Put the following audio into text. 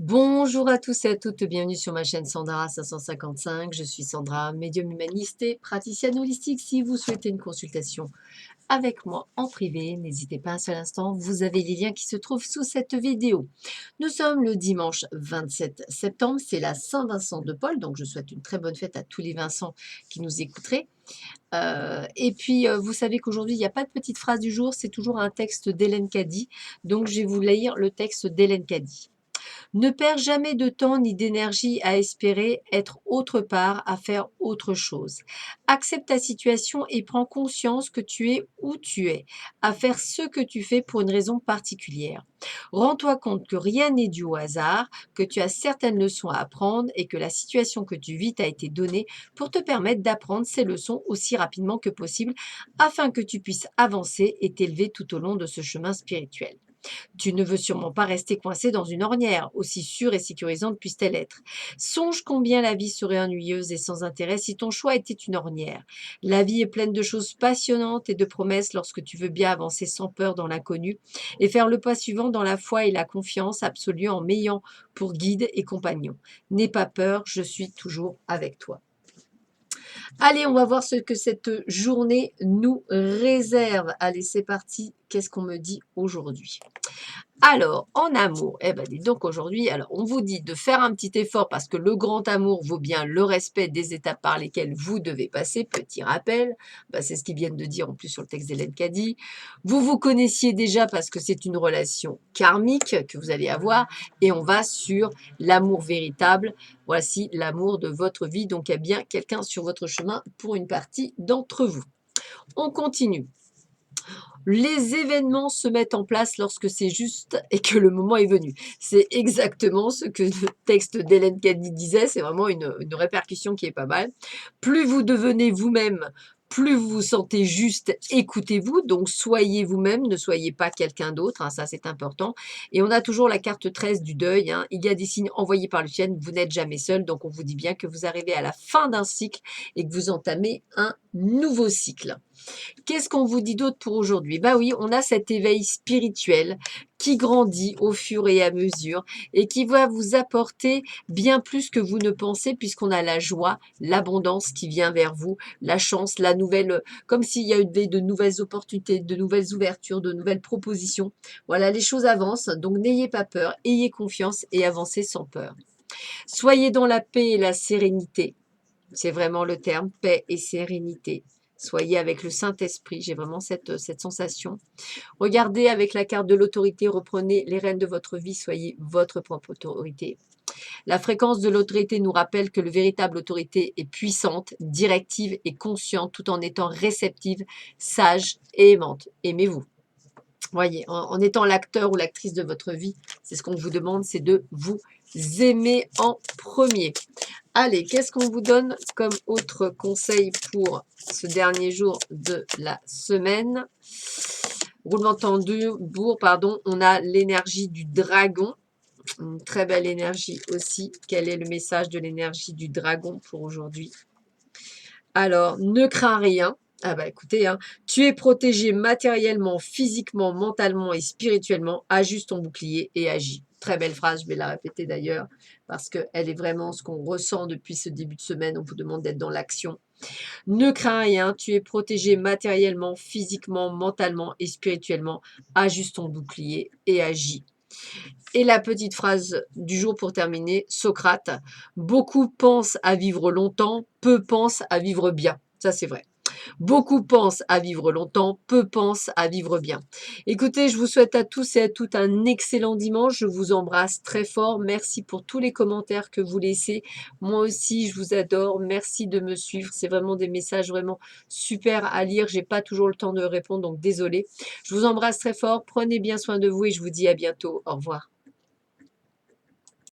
Bonjour à tous et à toutes, bienvenue sur ma chaîne Sandra 555. Je suis Sandra, médium humaniste et praticienne holistique. Si vous souhaitez une consultation avec moi en privé, n'hésitez pas un seul instant, vous avez les liens qui se trouvent sous cette vidéo. Nous sommes le dimanche 27 septembre, c'est la Saint-Vincent de Paul, donc je souhaite une très bonne fête à tous les Vincent qui nous écouteraient. Vous savez qu'aujourd'hui, il n'y a pas de petite phrase du jour, c'est toujours un texte d'Hélène Caddy, donc je vais vous lire le texte d'Hélène Caddy. Ne perds jamais de temps ni d'énergie à espérer être autre part, à faire autre chose. Accepte ta situation et prends conscience que tu es où tu es, à faire ce que tu fais pour une raison particulière. Rends-toi compte que rien n'est dû au hasard, que tu as certaines leçons à apprendre et que la situation que tu vis t'a été donnée pour te permettre d'apprendre ces leçons aussi rapidement que possible afin que tu puisses avancer et t'élever tout au long de ce chemin spirituel. Tu ne veux sûrement pas rester coincé dans une ornière, aussi sûre et sécurisante puisse-t-elle être. Songe combien la vie serait ennuyeuse et sans intérêt si ton choix était une ornière. La vie est pleine de choses passionnantes et de promesses lorsque tu veux bien avancer sans peur dans l'inconnu et faire le pas suivant dans la foi et la confiance absolue en m'ayant pour guide et compagnon. N'aie pas peur, je suis toujours avec toi. Allez, on va voir ce que cette journée nous réserve. Allez, c'est parti. Qu'est-ce qu'on me dit aujourd'hui? Alors, en amour, eh ben, dis donc aujourd'hui, alors on vous dit de faire un petit effort parce que le grand amour vaut bien le respect des étapes par lesquelles vous devez passer. Petit rappel, c'est ce qu'ils viennent de dire en plus sur le texte d'Hélène Caddy. Vous vous connaissiez déjà parce que c'est une relation karmique que vous allez avoir et on va sur l'amour véritable. Voici l'amour de votre vie. Donc, il y a bien quelqu'un sur votre chemin pour une partie d'entre vous. On continue. Les événements se mettent en place lorsque c'est juste et que le moment est venu. C'est exactement ce que le texte d'Hélène Caddy disait. C'est vraiment une répercussion qui est pas mal. Plus vous devenez vous-même, plus vous vous sentez juste, écoutez-vous. Donc, soyez vous-même, ne soyez pas quelqu'un d'autre. Hein, ça, c'est important. Et on a toujours la carte 13 du deuil. Hein. Il y a des signes envoyés par le ciel. Vous n'êtes jamais seul. Donc, on vous dit bien que vous arrivez à la fin d'un cycle et que vous entamez un nouveau cycle. Qu'est-ce qu'on vous dit d'autre pour aujourd'hui? Bah oui, on a cet éveil spirituel qui grandit au fur et à mesure et qui va vous apporter bien plus que vous ne pensez puisqu'on a la joie, l'abondance qui vient vers vous, la chance, la nouvelle, comme s'il y a eu de nouvelles opportunités, de nouvelles ouvertures, de nouvelles propositions. Voilà, les choses avancent, donc n'ayez pas peur, ayez confiance et avancez sans peur. Soyez dans la paix et la sérénité. C'est vraiment le terme, paix et sérénité. Soyez avec le Saint-Esprit, j'ai vraiment cette sensation. Regardez avec la carte de l'autorité, reprenez les rênes de votre vie, soyez votre propre autorité. La fréquence de l'autorité nous rappelle que le véritable autorité est puissante, directive et consciente tout en étant réceptive, sage et aimante. Aimez-vous. Voyez, en étant l'acteur ou l'actrice de votre vie, c'est ce qu'on vous demande, c'est de vous aimer en premier. Allez, qu'est-ce qu'on vous donne comme autre conseil pour ce dernier jour de la semaine? Roulement de tambour, pardon, on a l'énergie du dragon. Une très belle énergie aussi. Quel est le message de l'énergie du dragon pour aujourd'hui? Alors, ne crains rien. Ah bah écoutez, hein, tu es protégé matériellement, physiquement, mentalement et spirituellement. Ajuste ton bouclier et agis. Très belle phrase, je vais la répéter d'ailleurs, parce qu'elle est vraiment ce qu'on ressent depuis ce début de semaine. On vous demande d'être dans l'action. Ne crains rien, tu es protégé matériellement, physiquement, mentalement et spirituellement. Ajuste ton bouclier et agis. Et la petite phrase du jour pour terminer, Socrate, beaucoup pensent à vivre longtemps, peu pensent à vivre bien. Ça, c'est vrai. Beaucoup pensent à vivre longtemps, peu pensent à vivre bien. Écoutez, je vous souhaite à tous et à toutes un excellent dimanche. Je vous embrasse très fort. Merci pour tous les commentaires que vous laissez. Moi aussi, je vous adore. Merci de me suivre. C'est vraiment des messages vraiment super à lire. J'ai pas toujours le temps de répondre, donc désolée. Je vous embrasse très fort. Prenez bien soin de vous et je vous dis à bientôt. Au revoir.